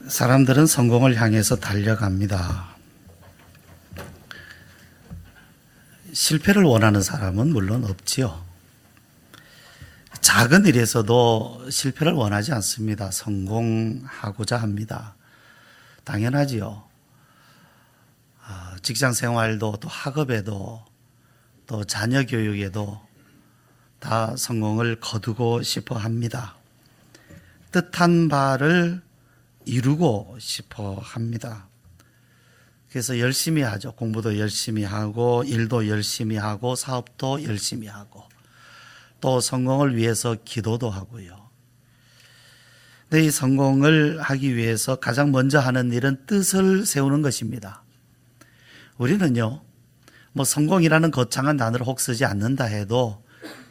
사람들은 성공을 향해서 달려갑니다. 실패를 원하는 사람은 물론 없지요. 작은 일에서도 실패를 원하지 않습니다. 성공하고자 합니다. 당연하지요. 직장 생활도 또 학업에도 또 자녀 교육에도 다 성공을 거두고 싶어 합니다. 뜻한 바를 이루고 싶어 합니다. 그래서 열심히 하죠. 공부도 열심히 하고 일도 열심히 하고 사업도 열심히 하고 또 성공을 위해서 기도도 하고요. 근데 이 성공을 하기 위해서 가장 먼저 하는 일은 뜻을 세우는 것입니다. 우리는요, 성공이라는 거창한 단어를 혹 쓰지 않는다 해도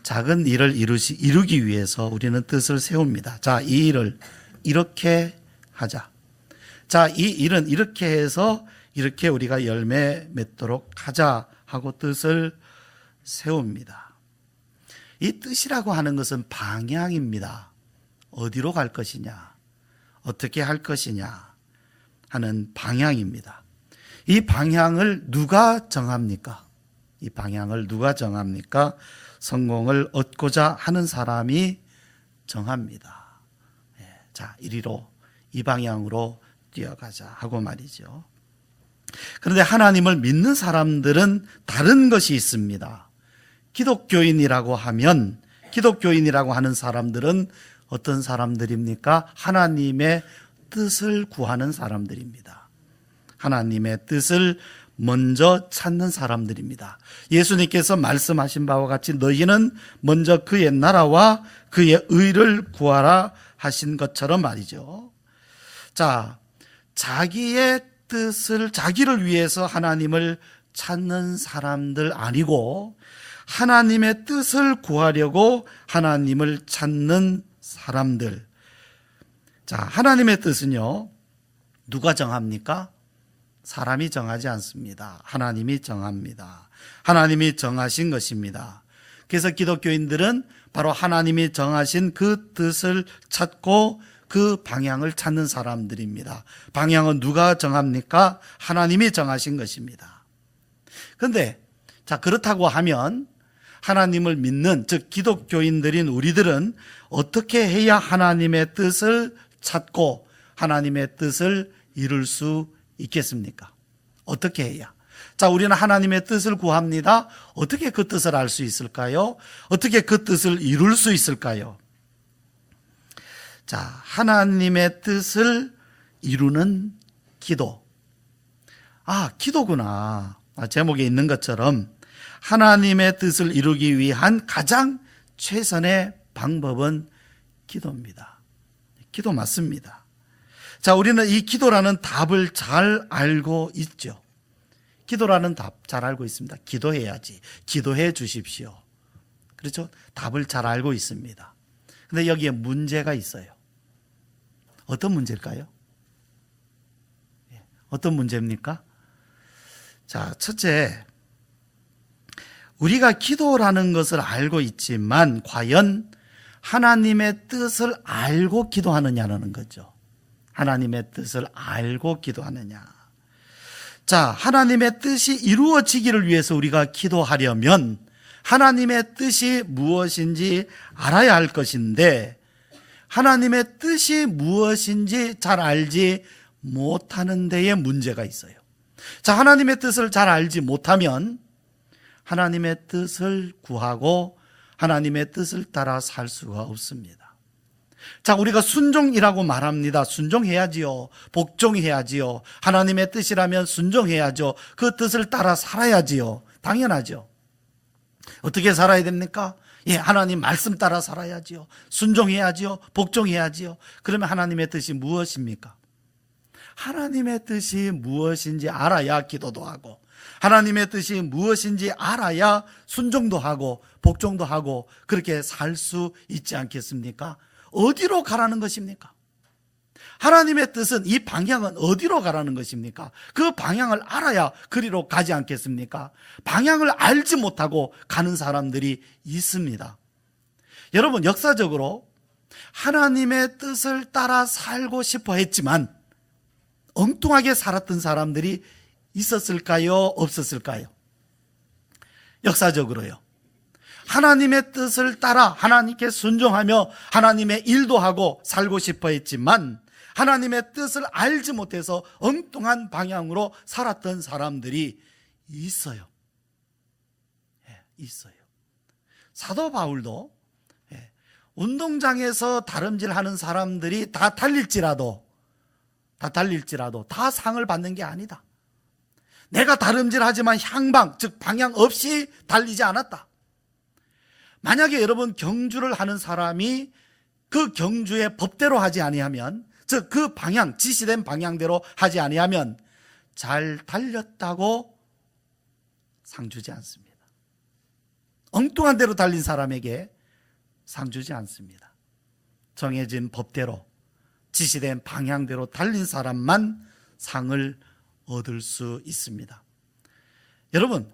작은 일을 이루기 위해서 우리는 뜻을 세웁니다. 자, 이 일을 이렇게 하자. 자, 이 일은 이렇게 해서 이렇게 우리가 열매 맺도록 하자 하고 뜻을 세웁니다. 이 뜻이라고 하는 것은 방향입니다. 어디로 갈 것이냐, 어떻게 할 것이냐 하는 방향입니다. 이 방향을 누가 정합니까? 이 방향을 누가 정합니까? 성공을 얻고자 하는 사람이 정합니다. 자, 이리로 이 방향으로 뛰어가자 하고 말이죠. 그런데 하나님을 믿는 사람들은 다른 것이 있습니다. 기독교인이라고 하면, 기독교인이라고 하는 사람들은 어떤 사람들입니까? 하나님의 뜻을 구하는 사람들입니다. 하나님의 뜻을 먼저 찾는 사람들입니다. 예수님께서 말씀하신 바와 같이 너희는 먼저 그의 나라와 그의 의를 구하라 하신 것처럼 말이죠. 자, 자기의 뜻을, 자기를 위해서 하나님을 찾는 사람들 아니고 하나님의 뜻을 구하려고 하나님을 찾는 사람들. 자, 하나님의 뜻은요, 누가 정합니까? 사람이 정하지 않습니다. 하나님이 정합니다. 하나님이 정하신 것입니다. 그래서 기독교인들은 바로 하나님이 정하신 그 뜻을 찾고 그 방향을 찾는 사람들입니다. 방향은 누가 정합니까? 하나님이 정하신 것입니다. 그런데 자, 그렇다고 하면 하나님을 믿는, 즉 기독교인들인 우리들은 어떻게 해야 하나님의 뜻을 찾고 하나님의 뜻을 이룰 수 있겠습니까? 어떻게 해야? 자, 우리는 하나님의 뜻을 구합니다. 어떻게 그 뜻을 알 수 있을까요? 어떻게 그 뜻을 이룰 수 있을까요? 자, 하나님의 뜻을 이루는 기도. 기도구나. 제목에 있는 것처럼 하나님의 뜻을 이루기 위한 가장 최선의 방법은 기도입니다. 기도 맞습니다. 자, 우리는 이 기도라는 답을 잘 알고 있죠. 기도라는 답 잘 알고 있습니다. 기도해야지. 기도해 주십시오. 그렇죠? 답을 잘 알고 있습니다. 그런데 여기에 문제가 있어요. 어떤 문제일까요? 어떤 문제입니까? 자, 첫째, 우리가 기도라는 것을 알고 있지만 과연 하나님의 뜻을 알고 기도하느냐는 거죠. 하나님의 뜻을 알고 기도하느냐. 자, 하나님의 뜻이 이루어지기를 위해서 우리가 기도하려면 하나님의 뜻이 무엇인지 알아야 할 것인데 하나님의 뜻이 무엇인지 잘 알지 못하는 데에 문제가 있어요. 자, 하나님의 뜻을 잘 알지 못하면 하나님의 뜻을 구하고 하나님의 뜻을 따라 살 수가 없습니다. 자, 우리가 순종이라고 말합니다. 순종해야지요. 복종해야지요. 하나님의 뜻이라면 순종해야죠. 그 뜻을 따라 살아야지요. 당연하죠. 어떻게 살아야 됩니까? 하나님 말씀 따라 살아야지요. 순종해야지요. 복종해야지요. 그러면 하나님의 뜻이 무엇입니까? 하나님의 뜻이 무엇인지 알아야 기도도 하고 하나님의 뜻이 무엇인지 알아야 순종도 하고 복종도 하고 그렇게 살 수 있지 않겠습니까? 어디로 가라는 것입니까? 하나님의 뜻은, 이 방향은 어디로 가라는 것입니까? 그 방향을 알아야 그리로 가지 않겠습니까? 방향을 알지 못하고 가는 사람들이 있습니다. 여러분, 역사적으로 하나님의 뜻을 따라 살고 싶어 했지만 엉뚱하게 살았던 사람들이 있었을까요? 없었을까요? 역사적으로요. 하나님의 뜻을 따라 하나님께 순종하며 하나님의 일도 하고 살고 싶어 했지만 하나님의 뜻을 알지 못해서 엉뚱한 방향으로 살았던 사람들이 있어요. 있어요. 사도 바울도 운동장에서 다름질하는 사람들이 다 달릴지라도 다 상을 받는 게 아니다. 내가 다름질하지만 향방, 즉 방향 없이 달리지 않았다. 만약에 여러분 경주를 하는 사람이 그 경주의 법대로 하지 아니하면, 즉 그 방향, 지시된 방향대로 하지 아니하면 잘 달렸다고 상 주지 않습니다. 엉뚱한 대로 달린 사람에게 상 주지 않습니다. 정해진 법대로 지시된 방향대로 달린 사람만 상을 얻을 수 있습니다. 여러분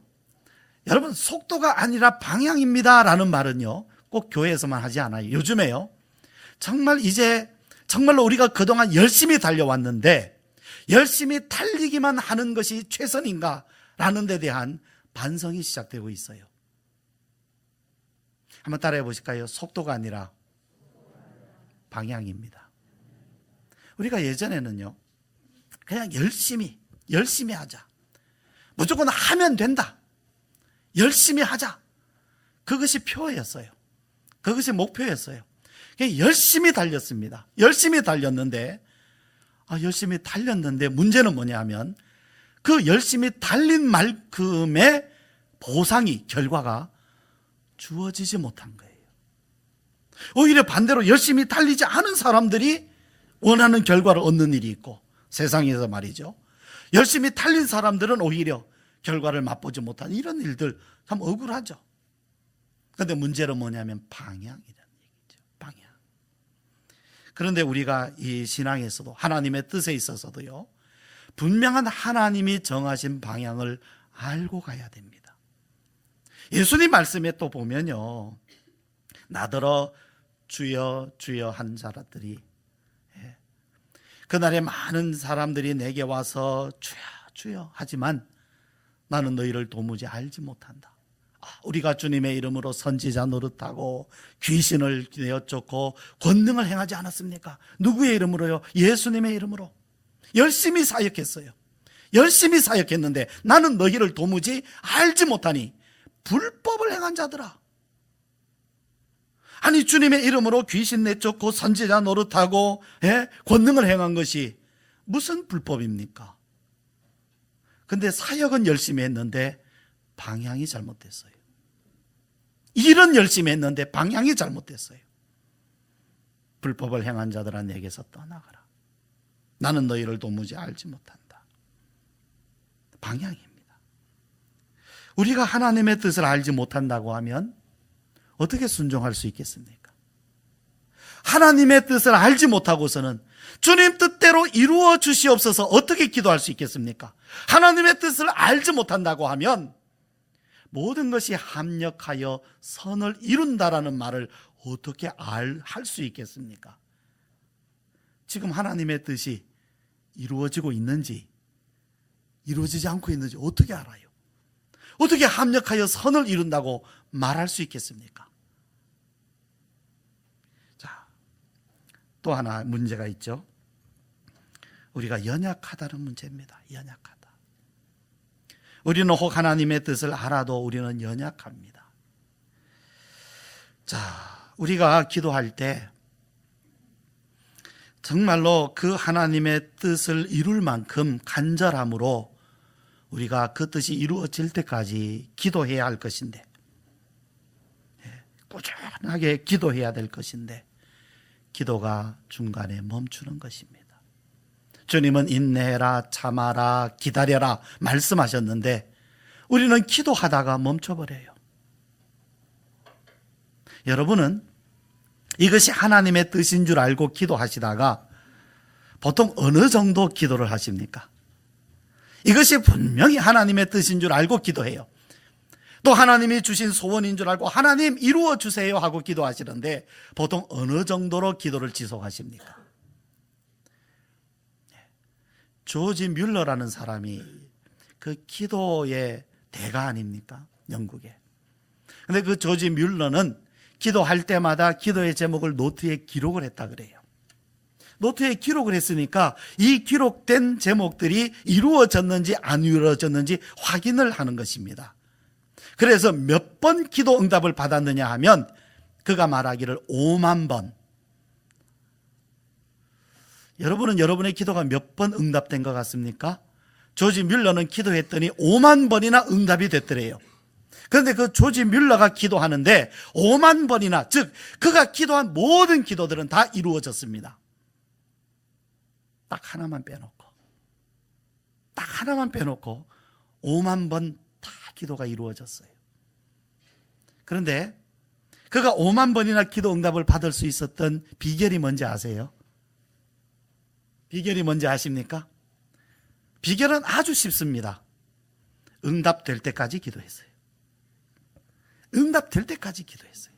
속도가 아니라 방향입니다 라는 말은요 꼭 교회에서만 하지 않아요. 요즘에요 정말로 우리가 그동안 열심히 달려왔는데 열심히 달리기만 하는 것이 최선인가 라는 데 대한 반성이 시작되고 있어요. 한번 따라해 보실까요? 속도가 아니라 방향입니다. 우리가 예전에는요 그냥 열심히 하자, 무조건 하면 된다, 열심히 하자, 그것이 표였어요. 그것이 목표였어요. 열심히 달렸습니다. 열심히 달렸는데 문제는 뭐냐 하면 그 열심히 달린 만큼의 보상이, 결과가 주어지지 못한 거예요. 오히려 반대로 열심히 달리지 않은 사람들이 원하는 결과를 얻는 일이 있고, 세상에서 말이죠 열심히 달린 사람들은 오히려 결과를 맛보지 못한 이런 일들 참 억울하죠. 그런데 문제는 뭐냐면 방향이라는 얘기죠. 방향. 그런데 우리가 이 신앙에서도 하나님의 뜻에 있어서도요 분명한 하나님이 정하신 방향을 알고 가야 됩니다. 예수님 말씀에 또 보면요 나더러 주여 주여 한 자들이, 그날에 많은 사람들이 내게 와서 주여 주여 하지만 나는 너희를 도무지 알지 못한다. 우리가 주님의 이름으로 선지자 노릇하고 귀신을 내어쫓고 권능을 행하지 않았습니까? 누구의 이름으로요? 예수님의 이름으로 열심히 사역했어요. 열심히 사역했는데 나는 너희를 도무지 알지 못하니 불법을 행한 자들아. 아니 주님의 이름으로 귀신 내쫓고 선지자 노릇하고 권능을 행한 것이 무슨 불법입니까? 근데 사역은 열심히 했는데 방향이 잘못됐어요. 일은 열심히 했는데 방향이 잘못됐어요. 불법을 행한 자들아 내게서 떠나가라. 나는 너희를 도무지 알지 못한다. 방향입니다. 우리가 하나님의 뜻을 알지 못한다고 하면 어떻게 순종할 수 있겠습니까? 하나님의 뜻을 알지 못하고서는 주님 뜻대로 이루어 주시옵소서 어떻게 기도할 수 있겠습니까? 하나님의 뜻을 알지 못한다고 하면 모든 것이 합력하여 선을 이룬다라는 말을 어떻게 할 수 있겠습니까? 지금 하나님의 뜻이 이루어지고 있는지 이루어지지 않고 있는지 어떻게 알아요? 어떻게 합력하여 선을 이룬다고 말할 수 있겠습니까? 자, 또 하나 문제가 있죠. 우리가 연약하다는 문제입니다. 연약하다. 우리는 혹 하나님의 뜻을 알아도 우리는 연약합니다. 자, 우리가 기도할 때 정말로 그 하나님의 뜻을 이룰 만큼 간절함으로 우리가 그 뜻이 이루어질 때까지 기도해야 할 것인데, 꾸준하게 기도해야 될 것인데 기도가 중간에 멈추는 것입니다. 주님은 인내해라, 참아라, 기다려라 말씀하셨는데 우리는 기도하다가 멈춰버려요. 여러분은 이것이 하나님의 뜻인 줄 알고 기도하시다가 보통 어느 정도 기도를 하십니까? 이것이 분명히 하나님의 뜻인 줄 알고 기도해요. 또 하나님이 주신 소원인 줄 알고 하나님 이루어 주세요 하고 기도하시는데 보통 어느 정도로 기도를 지속하십니까? 조지 뮬러라는 사람이 그 기도의 대가 아닙니까? 영국에. 근데 그 조지 뮬러는 기도할 때마다 기도의 제목을 노트에 기록을 했다 그래요. 노트에 기록을 했으니까 이 기록된 제목들이 이루어졌는지 안 이루어졌는지 확인을 하는 것입니다. 그래서 몇 번 기도 응답을 받았느냐 하면 그가 말하기를 5만 번. 여러분은 여러분의 기도가 몇 번 응답된 것 같습니까? 조지 뮬러는 기도했더니 5만 번이나 응답이 됐더래요. 그런데 그 조지 뮬러가 기도하는데 5만 번이나, 즉 그가 기도한 모든 기도들은 다 이루어졌습니다. 딱 하나만 빼놓고 5만 번 다 기도가 이루어졌어요. 그런데 그가 5만 번이나 기도 응답을 받을 수 있었던 비결이 뭔지 아세요? 비결이 뭔지 아십니까? 비결은 아주 쉽습니다. 응답될 때까지 기도했어요. 응답될 때까지 기도했어요.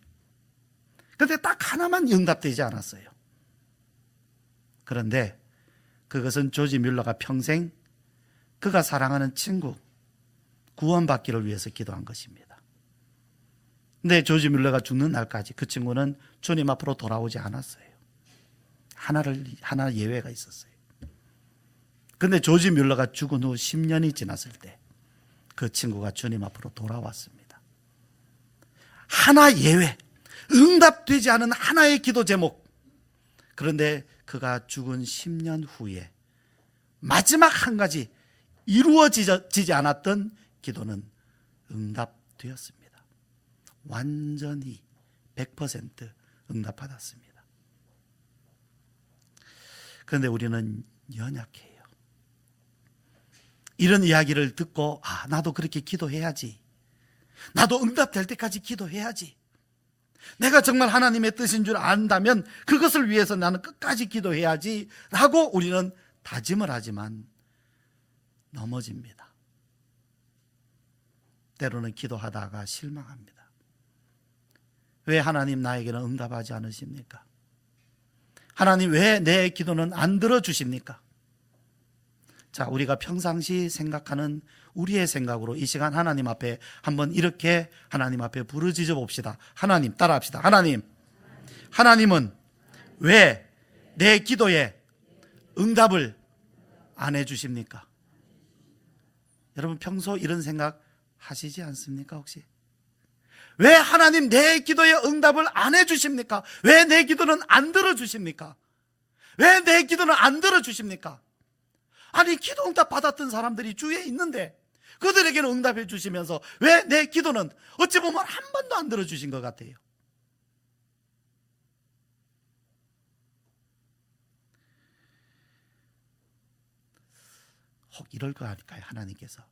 그런데 딱 하나만 응답되지 않았어요. 그런데 그것은 조지 뮬러가 평생 그가 사랑하는 친구 구원받기를 위해서 기도한 것입니다. 근데 조지 뮬러가 죽는 날까지 그 친구는 주님 앞으로 돌아오지 않았어요. 하나 예외가 있었어요. 근데 조지 뮬러가 죽은 후 10년이 지났을 때 그 친구가 주님 앞으로 돌아왔습니다. 하나 예외, 응답되지 않은 하나의 기도 제목. 그런데 그가 죽은 10년 후에 마지막 한 가지 이루어지지 않았던 기도는 응답되었습니다. 완전히 100% 응답받았습니다. 그런데 우리는 연약해요. 이런 이야기를 듣고 나도 그렇게 기도해야지. 나도 응답될 때까지 기도해야지. 내가 정말 하나님의 뜻인 줄 안다면 그것을 위해서 나는 끝까지 기도해야지 라고 우리는 다짐을 하지만 넘어집니다. 때로는 기도하다가 실망합니다. 왜 하나님 나에게는 응답하지 않으십니까? 하나님 왜 내 기도는 안 들어주십니까? 자, 우리가 평상시 생각하는 우리의 생각으로 이 시간 하나님 앞에 한번 이렇게 하나님 앞에 부르짖어 봅시다. 하나님, 따라합시다. 하나님은 왜 내 기도에 응답을 안 해주십니까? 여러분 평소 이런 생각 하시지 않습니까 혹시? 왜 하나님 내 기도에 응답을 안 해주십니까? 왜 내 기도는 안 들어주십니까? 왜 내 기도는 안 들어주십니까? 아니 기도 응답 받았던 사람들이 주위에 있는데 그들에게는 응답해 주시면서 왜 내 기도는 어찌 보면 한 번도 안 들어주신 것 같아요. 혹 이럴 거 아닐까요? 하나님께서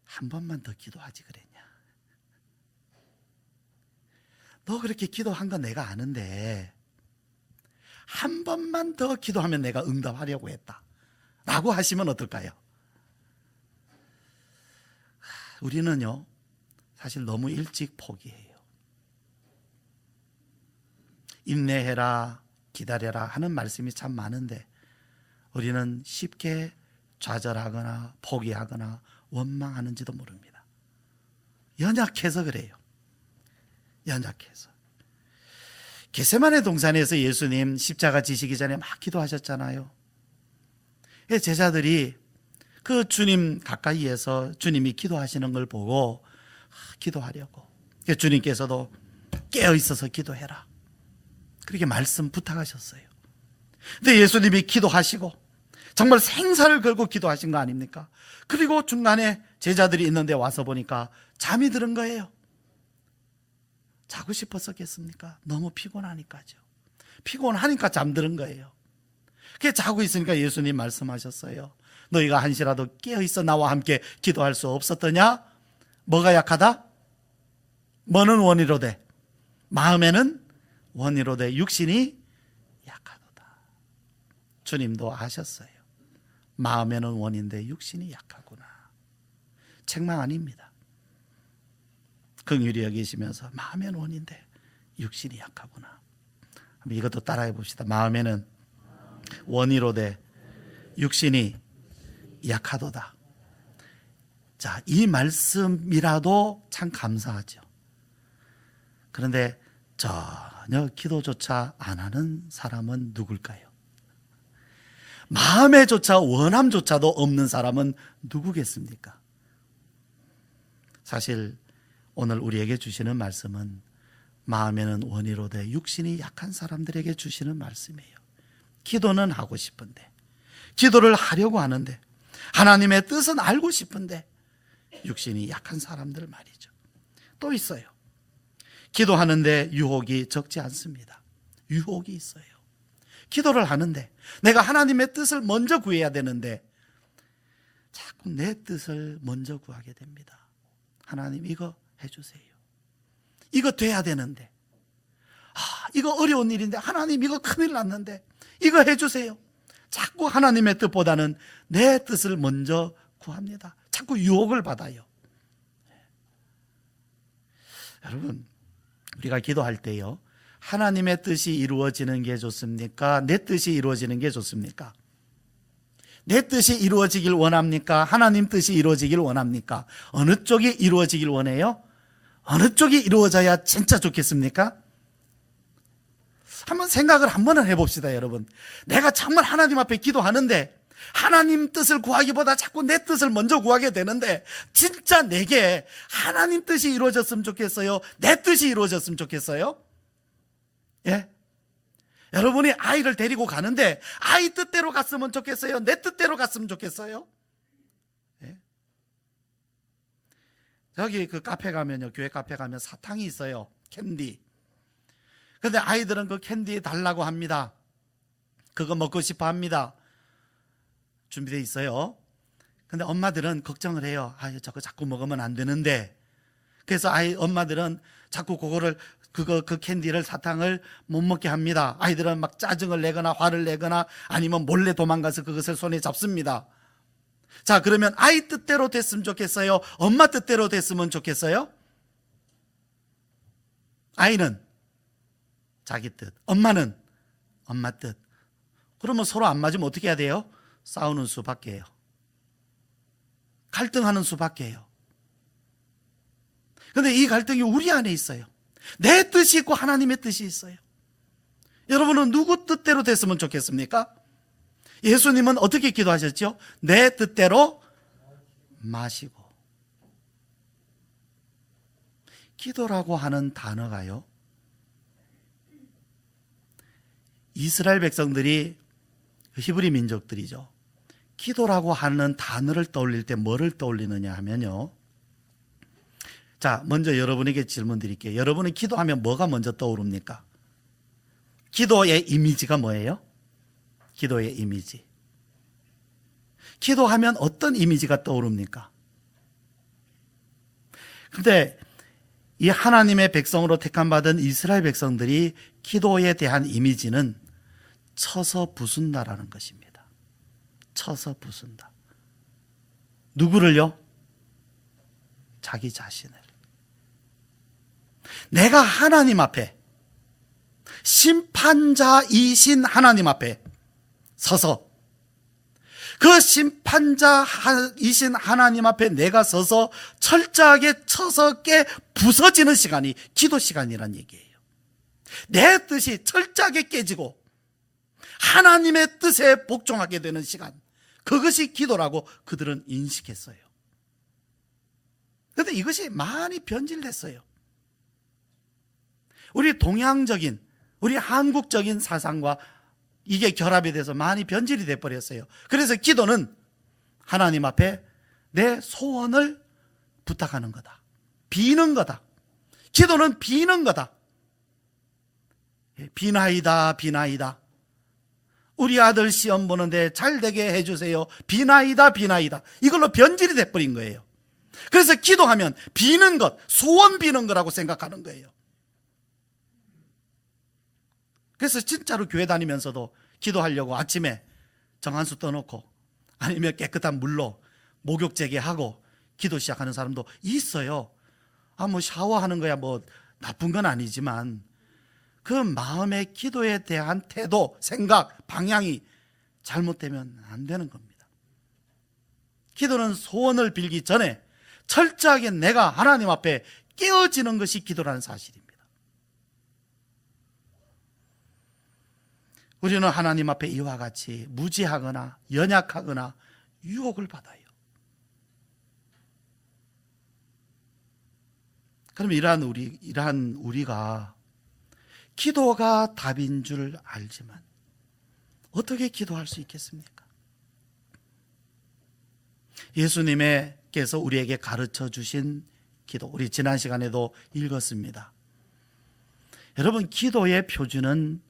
한 번만 더 기도하지 그랬냐? 너 그렇게 기도한 건 내가 아는데 한 번만 더 기도하면 내가 응답하려고 했다 라고 하시면 어떨까요? 우리는요 사실 너무 일찍 포기해요. 인내해라, 기다려라 하는 말씀이 참 많은데 우리는 쉽게 좌절하거나 포기하거나 원망하는지도 모릅니다. 연약해서 그래요. 연약해서. 겟세마네 동산에서 예수님 십자가 지시기 전에 막 기도하셨잖아요. 제자들이 그 주님 가까이에서 주님이 기도하시는 걸 보고 기도하려고, 주님께서도 깨어 있어서 기도해라 그렇게 말씀 부탁하셨어요. 근데 예수님이 기도하시고 정말 생사를 걸고 기도하신 거 아닙니까? 그리고 중간에 제자들이 있는데 와서 보니까 잠이 드는 거예요. 자고 싶었었겠습니까? 너무 피곤하니까죠. 피곤하니까 잠드는 거예요. 그게 자고 있으니까 예수님 말씀하셨어요. 너희가 한시라도 깨어있어 나와 함께 기도할 수 없었더냐? 뭐가 약하다? 뭐는 원이로되 마음에는 원이로되 육신이 약하도다. 주님도 아셨어요. 마음에는 원인데 육신이 약하구나. 책망 아닙니다. 긍휼히 여기시면서 마음에는 원인데 육신이 약하구나. 이것도 따라해 봅시다. 마음에는 원이로되 육신이 약하도다. 자, 이 말씀이라도 참 감사하죠. 그런데 전혀 기도조차 안 하는 사람은 누굴까요? 마음에조차 원함조차도 없는 사람은 누구겠습니까? 사실 오늘 우리에게 주시는 말씀은 마음에는 원이로되 육신이 약한 사람들에게 주시는 말씀이에요. 기도는 하고 싶은데, 기도를 하려고 하는데, 하나님의 뜻은 알고 싶은데 육신이 약한 사람들 말이죠. 또 있어요. 기도하는데 유혹이 적지 않습니다. 유혹이 있어요. 기도를 하는데 내가 하나님의 뜻을 먼저 구해야 되는데 자꾸 내 뜻을 먼저 구하게 됩니다. 하나님 이거 해주세요. 이거 돼야 되는데, 이거 어려운 일인데 하나님 이거 큰일 났는데 이거 해주세요. 자꾸 하나님의 뜻보다는 내 뜻을 먼저 구합니다. 자꾸 유혹을 받아요. 여러분, 우리가 기도할 때요, 하나님의 뜻이 이루어지는 게 좋습니까? 내 뜻이 이루어지는 게 좋습니까? 내 뜻이 이루어지길 원합니까? 하나님 뜻이 이루어지길 원합니까? 어느 쪽이 이루어지길 원해요? 어느 쪽이 이루어져야 진짜 좋겠습니까? 한번 생각을 한 번은 해봅시다, 여러분. 내가 정말 하나님 앞에 기도하는데 하나님 뜻을 구하기보다 자꾸 내 뜻을 먼저 구하게 되는데, 진짜 내게 하나님 뜻이 이루어졌으면 좋겠어요? 내 뜻이 이루어졌으면 좋겠어요? 예? 여러분이 아이를 데리고 가는데 아이 뜻대로 갔으면 좋겠어요? 내 뜻대로 갔으면 좋겠어요? 예? 저기 그 카페 가면요, 교회 카페 가면 사탕이 있어요. 캔디. 근데 아이들은 그 캔디 달라고 합니다. 그거 먹고 싶어 합니다. 준비되어 있어요. 근데 엄마들은 걱정을 해요. 저거 자꾸 먹으면 안 되는데. 그래서 엄마들은 자꾸 그 캔디를, 사탕을 못 먹게 합니다. 아이들은 막 짜증을 내거나 화를 내거나 아니면 몰래 도망가서 그것을 손에 잡습니다. 자, 그러면 아이 뜻대로 됐으면 좋겠어요? 엄마 뜻대로 됐으면 좋겠어요? 아이는 자기 뜻, 엄마는 엄마 뜻. 그러면 서로 안 맞으면 어떻게 해야 돼요? 싸우는 수밖에 해요. 갈등하는 수밖에 해요. 그런데 이 갈등이 우리 안에 있어요. 내 뜻이 있고 하나님의 뜻이 있어요. 여러분은 누구 뜻대로 됐으면 좋겠습니까? 예수님은 어떻게 기도하셨죠? 내 뜻대로 마시고. 기도라고 하는 단어가요, 이스라엘 백성들이, 히브리 민족들이죠, 기도라고 하는 단어를 떠올릴 때 뭐를 떠올리느냐 하면요, 자, 먼저 여러분에게 질문 드릴게요. 여러분은 기도하면 뭐가 먼저 떠오릅니까? 기도의 이미지가 뭐예요? 기도의 이미지. 기도하면 어떤 이미지가 떠오릅니까? 그런데 이 하나님의 백성으로 택함받은 이스라엘 백성들이 기도에 대한 이미지는 쳐서 부순다라는 것입니다. 쳐서 부순다. 누구를요? 자기 자신을. 내가 하나님 앞에, 심판자이신 하나님 앞에 서서, 그 심판자이신 하나님 앞에 내가 서서 철저하게 쳐서 깨 부서지는 시간이 기도 시간이란 얘기예요. 내 뜻이 철저하게 깨지고 하나님의 뜻에 복종하게 되는 시간, 그것이 기도라고 그들은 인식했어요. 그런데 이것이 많이 변질됐어요. 우리 동양적인, 우리 한국적인 사상과 이게 결합이 돼서 많이 변질이 돼버렸어요. 그래서 기도는 하나님 앞에 내 소원을 부탁하는 거다, 비는 거다. 기도는 비는 거다. 비나이다, 비나이다. 우리 아들 시험 보는데 잘 되게 해주세요. 비나이다, 비나이다. 이걸로 변질이 돼버린 거예요. 그래서 기도하면 비는 것, 소원 비는 거라고 생각하는 거예요. 그래서 진짜로 교회 다니면서도 기도하려고 아침에 정한수 떠놓고 아니면 깨끗한 물로 목욕 재개하고 기도 시작하는 사람도 있어요. 뭐 샤워하는 거야 뭐 나쁜 건 아니지만 그 마음의 기도에 대한 태도, 생각, 방향이 잘못되면 안 되는 겁니다. 기도는 소원을 빌기 전에 철저하게 내가 하나님 앞에 깨어지는 것이 기도라는 사실입니다. 우리는 하나님 앞에 이와 같이 무지하거나 연약하거나 유혹을 받아요. 그럼 이러한 우리가 기도가 답인 줄 알지만 어떻게 기도할 수 있겠습니까? 예수님께서 우리에게 가르쳐 주신 기도, 우리 지난 시간에도 읽었습니다. 여러분, 기도의 표준은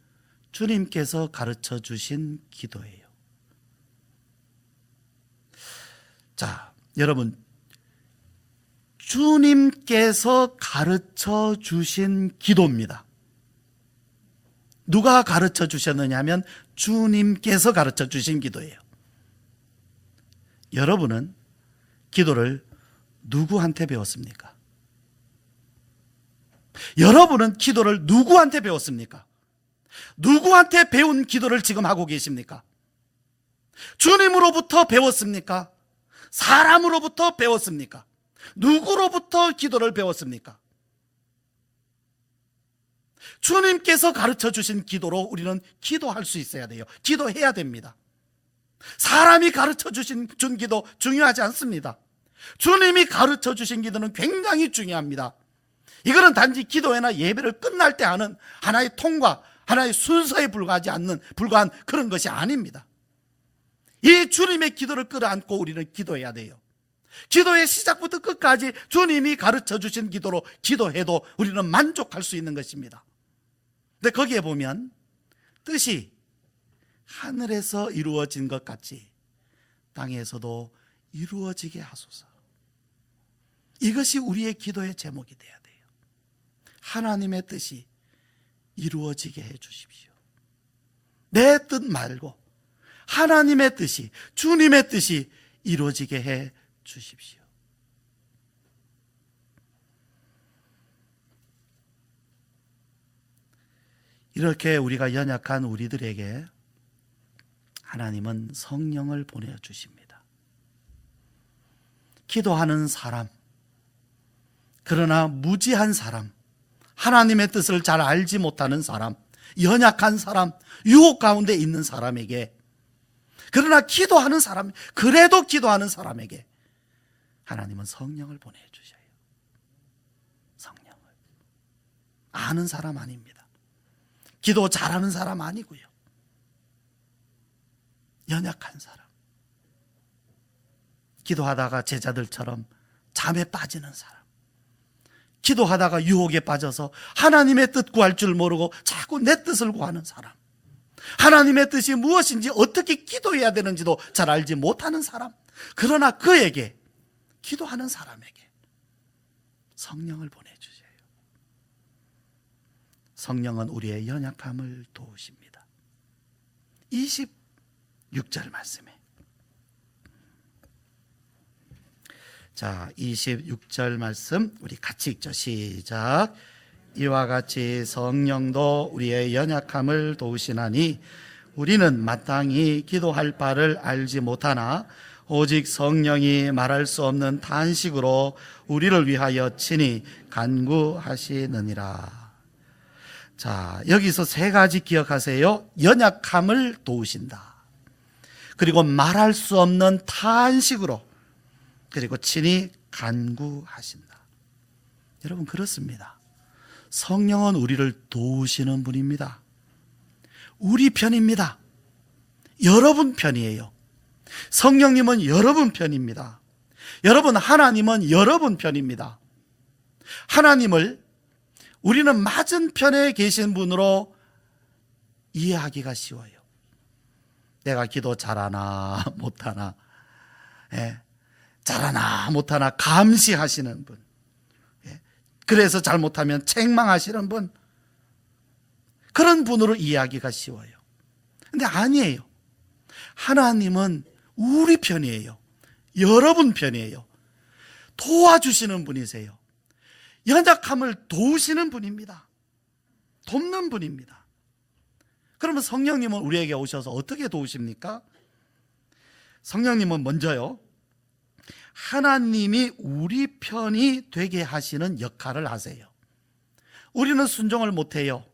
주님께서 가르쳐 주신 기도예요. 자, 여러분, 주님께서 가르쳐 주신 기도입니다. 누가 가르쳐 주셨느냐 하면 주님께서 가르쳐 주신 기도예요. 여러분은 기도를 누구한테 배웠습니까? 여러분은 기도를 누구한테 배웠습니까? 누구한테 배운 기도를 지금 하고 계십니까? 주님으로부터 배웠습니까? 사람으로부터 배웠습니까? 누구로부터 기도를 배웠습니까? 주님께서 가르쳐 주신 기도로 우리는 기도할 수 있어야 돼요. 기도해야 됩니다. 사람이 가르쳐 준 기도 중요하지 않습니다. 주님이 가르쳐 주신 기도는 굉장히 중요합니다. 이거는 단지 기도회나 예배를 끝날 때 하는 하나의 통과, 하나의 순서에 불과한 그런 것이 아닙니다. 이 주님의 기도를 끌어안고 우리는 기도해야 돼요. 기도의 시작부터 끝까지 주님이 가르쳐 주신 기도로 기도해도 우리는 만족할 수 있는 것입니다. 근데 거기에 보면 뜻이 하늘에서 이루어진 것 같이 땅에서도 이루어지게 하소서. 이것이 우리의 기도의 제목이 돼야 돼요. 하나님의 뜻이 이루어지게 해 주십시오. 내 뜻 말고 하나님의 뜻이, 주님의 뜻이 이루어지게 해 주십시오. 이렇게 우리가 연약한 우리들에게 하나님은 성령을 보내주십니다. 기도하는 사람, 그러나 무지한 사람, 하나님의 뜻을 잘 알지 못하는 사람, 연약한 사람, 유혹 가운데 있는 사람에게, 그러나 기도하는 사람, 그래도 기도하는 사람에게 하나님은 성령을 보내주셔요. 성령을. 아는 사람 아닙니다. 기도 잘하는 사람 아니고요. 연약한 사람. 기도하다가 제자들처럼 잠에 빠지는 사람. 기도하다가 유혹에 빠져서 하나님의 뜻 구할 줄 모르고 자꾸 내 뜻을 구하는 사람. 하나님의 뜻이 무엇인지 어떻게 기도해야 되는지도 잘 알지 못하는 사람. 그러나 그에게, 기도하는 사람에게 성령을 보내주세요. 성령은 우리의 연약함을 도우십니다. 26절 말씀에, 자, 26절 말씀 우리 같이 읽죠. 시작. 이와 같이 성령도 우리의 연약함을 도우시나니 우리는 마땅히 기도할 바를 알지 못하나 오직 성령이 말할 수 없는 탄식으로 우리를 위하여 친히 간구하시느니라. 자, 여기서 세 가지 기억하세요. 연약함을 도우신다. 그리고 말할 수 없는 탄식으로, 그리고 친히 간구하신다. 여러분, 그렇습니다. 성령은 우리를 도우시는 분입니다. 우리 편입니다. 여러분 편이에요. 성령님은 여러분 편입니다. 여러분, 하나님은 여러분 편입니다. 하나님을 우리는 맞은편에 계신 분으로 이해하기가 쉬워요. 내가 기도 잘하나 못하나, 잘하나 못하나 감시하시는 분, 그래서 잘못하면 책망하시는 분, 그런 분으로 이해하기가 쉬워요. 근데 아니에요. 하나님은 우리 편이에요. 여러분 편이에요. 도와주시는 분이세요. 연약함을 도우시는 분입니다. 돕는 분입니다. 그러면 성령님은 우리에게 오셔서 어떻게 도우십니까? 성령님은 먼저요, 하나님이 우리 편이 되게 하시는 역할을 하세요. 우리는 순종을 못해요.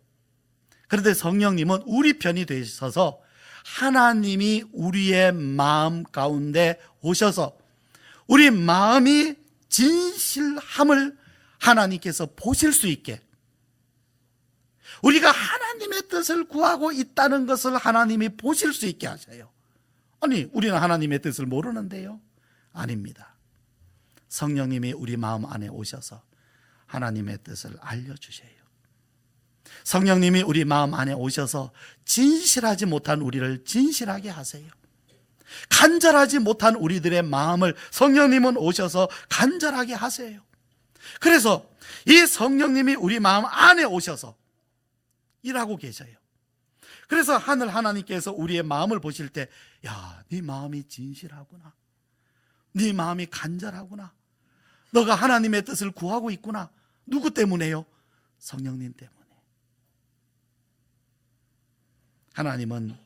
그런데 성령님은 우리 편이 되셔서 하나님이 우리의 마음 가운데 오셔서 우리 마음이 진실함을 하나님께서 보실 수 있게, 우리가 하나님의 뜻을 구하고 있다는 것을 하나님이 보실 수 있게 하셔요. 아니, 우리는 하나님의 뜻을 모르는데요? 아닙니다. 성령님이 우리 마음 안에 오셔서 하나님의 뜻을 알려주셔요. 성령님이 우리 마음 안에 오셔서 진실하지 못한 우리를 진실하게 하세요. 간절하지 못한 우리들의 마음을 성령님은 오셔서 간절하게 하세요. 그래서 이 성령님이 우리 마음 안에 오셔서 일하고 계셔요. 그래서 하늘 하나님께서 우리의 마음을 보실 때, 야, 네 마음이 진실하구나, 네 마음이 간절하구나, 너가 하나님의 뜻을 구하고 있구나. 누구 때문에요? 성령님 때문에. 하나님은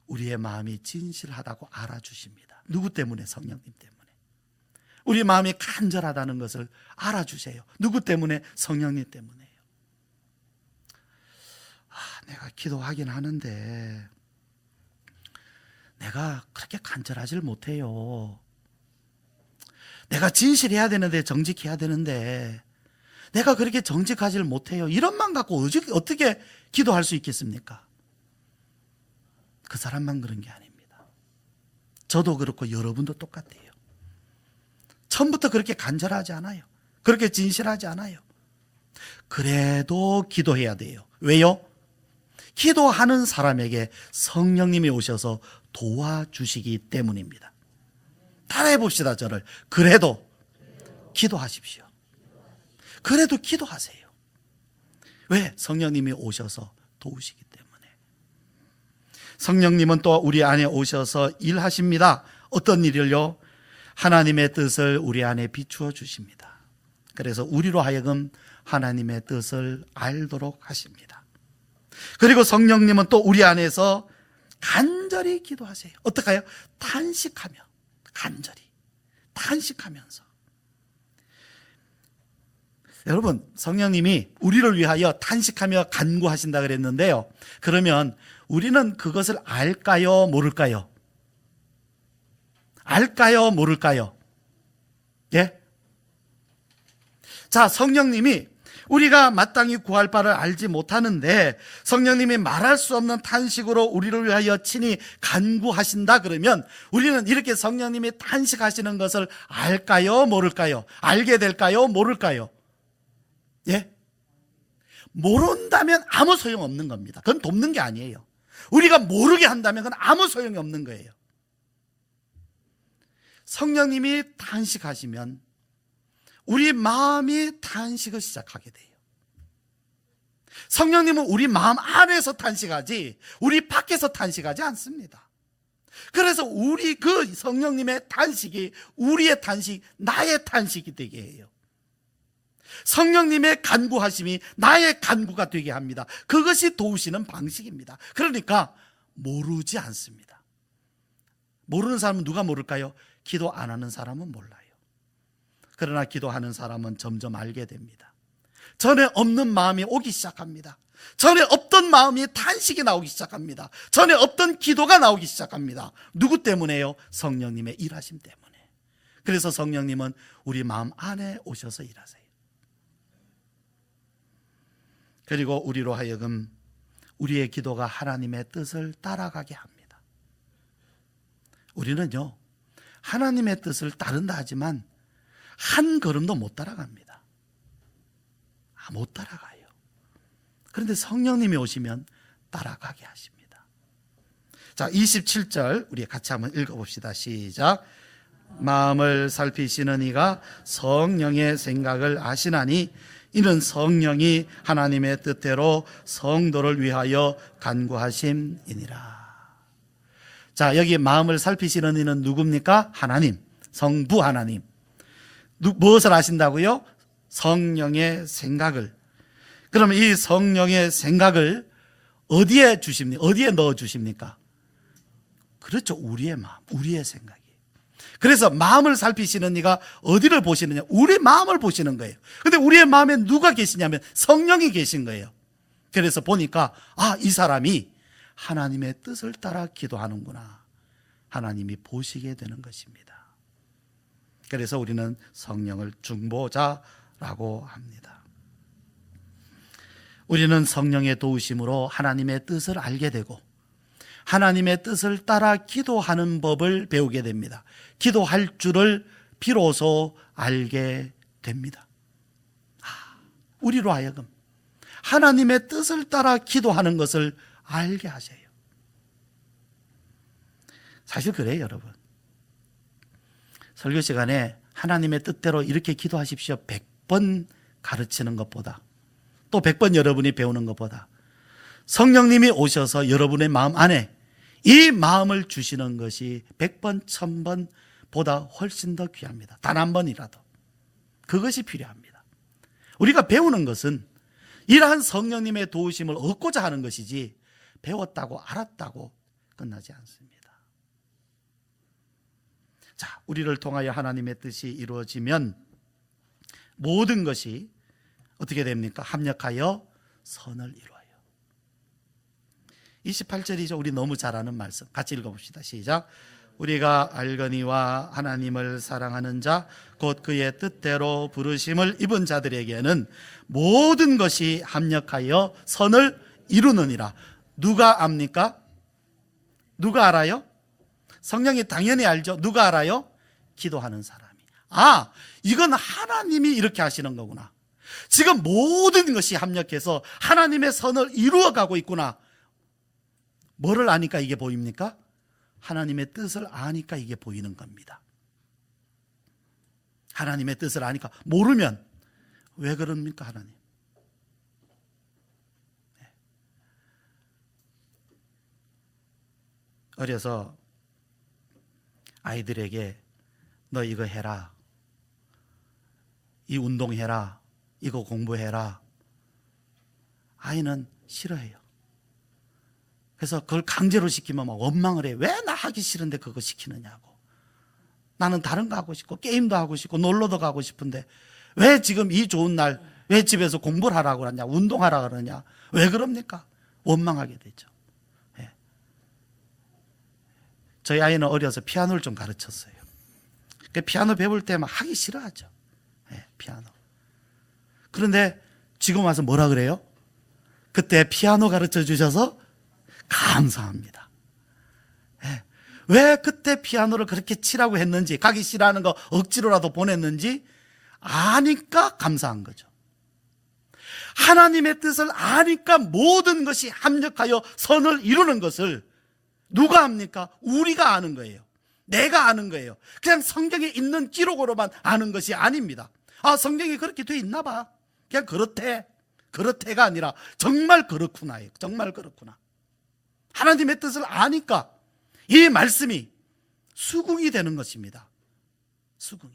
우리의 마음이 진실하다고 알아주십니다. 누구 때문에? 성령님 때문에. 우리 마음이 간절하다는 것을 알아주세요. 누구 때문에? 성령님 때문에요. 내가 기도하긴 하는데 내가 그렇게 간절하질 못해요. 내가 진실해야 되는데, 정직해야 되는데 내가 그렇게 정직하질 못해요. 이런 마음 갖고 어떻게 기도할 수 있겠습니까? 그 사람만 그런 게 아닙니다. 저도 그렇고 여러분도 똑같아요. 처음부터 그렇게 간절하지 않아요. 그렇게 진실하지 않아요. 그래도 기도해야 돼요. 왜요? 기도하는 사람에게 성령님이 오셔서 도와주시기 때문입니다. 따라해 봅시다. 저를. 그래도 기도하십시오. 그래도 기도하세요. 왜? 성령님이 오셔서 도우시기 때문에. 성령님은 또 우리 안에 오셔서 일하십니다. 어떤 일을요? 하나님의 뜻을 우리 안에 비추어 주십니다. 그래서 우리로 하여금 하나님의 뜻을 알도록 하십니다. 그리고 성령님은 또 우리 안에서 간절히 기도하세요. 어떡해요? 탄식하며, 간절히 탄식하면서. 여러분, 성령님이 우리를 위하여 탄식하며 간구하신다 그랬는데요, 그러면 우리는 그것을 알까요, 모를까요? 알까요, 모를까요? 예? 자, 성령님이 우리가 마땅히 구할 바를 알지 못하는데 성령님이 말할 수 없는 탄식으로 우리를 위하여 친히 간구하신다 그러면 우리는 이렇게 성령님이 탄식하시는 것을 알까요, 모를까요? 알게 될까요, 모를까요? 예? 모른다면 아무 소용 없는 겁니다. 그건 돕는 게 아니에요. 우리가 모르게 한다면 그건 아무 소용이 없는 거예요. 성령님이 탄식하시면 우리 마음이 탄식을 시작하게 돼요. 성령님은 우리 마음 안에서 탄식하지 우리 밖에서 탄식하지 않습니다. 그래서 우리 그 성령님의 탄식이 우리의 탄식, 나의 탄식이 되게 해요. 성령님의 간구하심이 나의 간구가 되게 합니다. 그것이 도우시는 방식입니다. 그러니까 모르지 않습니다. 모르는 사람은 누가 모를까요? 기도 안 하는 사람은 몰라요. 그러나 기도하는 사람은 점점 알게 됩니다. 전에 없는 마음이 오기 시작합니다. 전에 없던 마음이 탄식이 나오기 시작합니다. 전에 없던 기도가 나오기 시작합니다. 누구 때문에요? 성령님의 일하심 때문에. 그래서 성령님은 우리 마음 안에 오셔서 일하세요. 그리고 우리로 하여금 우리의 기도가 하나님의 뜻을 따라가게 합니다. 우리는요, 하나님의 뜻을 따른다 하지만 한 걸음도 못 따라갑니다. 못 따라가요. 그런데 성령님이 오시면 따라가게 하십니다. 자, 27절 우리 같이 한번 읽어봅시다. 시작. 마음을 살피시는 이가 성령의 생각을 아시나니 이는 성령이 하나님의 뜻대로 성도를 위하여 간구하심이니라. 자, 여기 마음을 살피시는 이는 누굽니까? 하나님, 성부 하나님. 무엇을 아신다고요? 성령의 생각을. 그러면 이 성령의 생각을 어디에 주십니까? 어디에 넣어 주십니까? 그렇죠. 우리의 마음, 우리의 생각이. 그래서 마음을 살피시는 이가 어디를 보시느냐? 우리 마음을 보시는 거예요. 근데 우리의 마음에 누가 계시냐면 성령이 계신 거예요. 그래서 보니까 이 사람이 하나님의 뜻을 따라 기도하는구나. 하나님이 보시게 되는 것입니다. 그래서 우리는 성령을 중보자라고 합니다. 우리는 성령의 도우심으로 하나님의 뜻을 알게 되고 하나님의 뜻을 따라 기도하는 법을 배우게 됩니다. 기도할 줄을 비로소 알게 됩니다. 우리로 하여금 하나님의 뜻을 따라 기도하는 것을 알게 하세요. 사실 그래요, 여러분. 설교 시간에 하나님의 뜻대로 이렇게 기도하십시오 100번 가르치는 것보다, 또 100번 여러분이 배우는 것보다 성령님이 오셔서 여러분의 마음 안에 이 마음을 주시는 것이 100번, 1000번보다 훨씬 더 귀합니다. 단 한 번이라도. 그것이 필요합니다. 우리가 배우는 것은 이러한 성령님의 도우심을 얻고자 하는 것이지 배웠다고 알았다고 끝나지 않습니다. 자, 우리를 통하여 하나님의 뜻이 이루어지면 모든 것이 어떻게 됩니까? 합력하여 선을 이루어요. 28절이죠. 우리 너무 잘 아는 말씀. 같이 읽어봅시다. 시작. 우리가 알거니와 하나님을 사랑하는 자 곧 그의 뜻대로 부르심을 입은 자들에게는 모든 것이 합력하여 선을 이루느니라. 누가 압니까? 누가 알아요? 성령이 당연히 알죠. 누가 알아요? 기도하는 사람이. 이건 하나님이 이렇게 하시는 거구나. 지금 모든 것이 합력해서 하나님의 선을 이루어가고 있구나. 뭐를 아니까 이게 보입니까? 하나님의 뜻을 아니까 이게 보이는 겁니다. 하나님의 뜻을 아니까. 모르면 왜 그럽니까, 하나님? 어려서 아이들에게 너 이거 해라, 이 운동해라, 이거 공부해라. 아이는 싫어해요. 그래서 그걸 강제로 시키면 막 원망을 해요. 왜 나 하기 싫은데 그거 시키느냐고. 나는 다른 거 하고 싶고 게임도 하고 싶고 놀러도 가고 싶은데 왜 지금 이 좋은 날 왜 집에서 공부를 하라고 그러냐, 운동하라 그러냐. 왜 그럽니까? 원망하게 되죠. 저희 아이는 어려서 피아노를 좀 가르쳤어요. 피아노 배울 때 막 하기 싫어하죠. 피아노. 그런데 지금 와서 뭐라 그래요? 그때 피아노 가르쳐 주셔서 감사합니다. 왜 그때 피아노를 그렇게 치라고 했는지, 가기 싫어하는 거 억지로라도 보냈는지 아니까 감사한 거죠. 하나님의 뜻을 아니까 모든 것이 합력하여 선을 이루는 것을 누가 합니까? 우리가 아는 거예요. 내가 아는 거예요. 그냥 성경에 있는 기록으로만 아는 것이 아닙니다. 성경이 그렇게 돼 있나 봐. 그냥 그렇대가 아니라 정말 그렇구나예요. 정말 그렇구나. 하나님의 뜻을 아니까 이 말씀이 수긍이 되는 것입니다. 수긍이.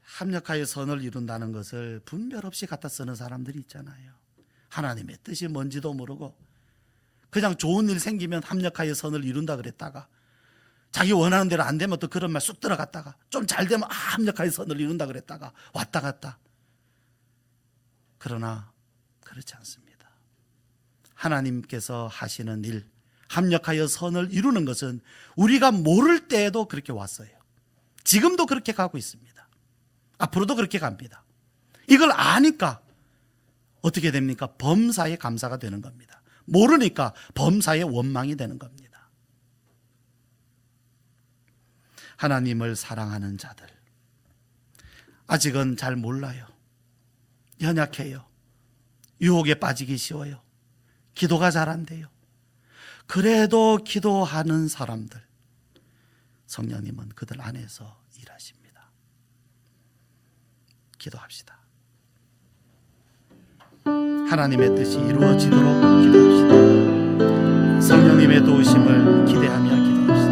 합력하여 선을 이룬다는 것을 분별 없이 갖다 쓰는 사람들이 있잖아요. 하나님의 뜻이 뭔지도 모르고 그냥 좋은 일 생기면 합력하여 선을 이룬다 그랬다가 자기 원하는 대로 안 되면 또 그런 말 쑥 들어갔다가 좀 잘 되면 합력하여 선을 이룬다 그랬다가 왔다 갔다. 그러나 그렇지 않습니다. 하나님께서 하시는 일, 합력하여 선을 이루는 것은 우리가 모를 때에도 그렇게 왔어요. 지금도 그렇게 가고 있습니다. 앞으로도 그렇게 갑니다. 이걸 아니까 어떻게 됩니까? 범사에 감사가 되는 겁니다. 모르니까 범사에 원망이 되는 겁니다. 하나님을 사랑하는 자들, 아직은 잘 몰라요. 연약해요. 유혹에 빠지기 쉬워요. 기도가 잘 안 돼요. 그래도 기도하는 사람들, 성령님은 그들 안에서 일하십니다. 기도합시다. 하나님의 뜻이 이루어지도록 기도합시다. 성령님의 도우심을 기대하며 기도합시다.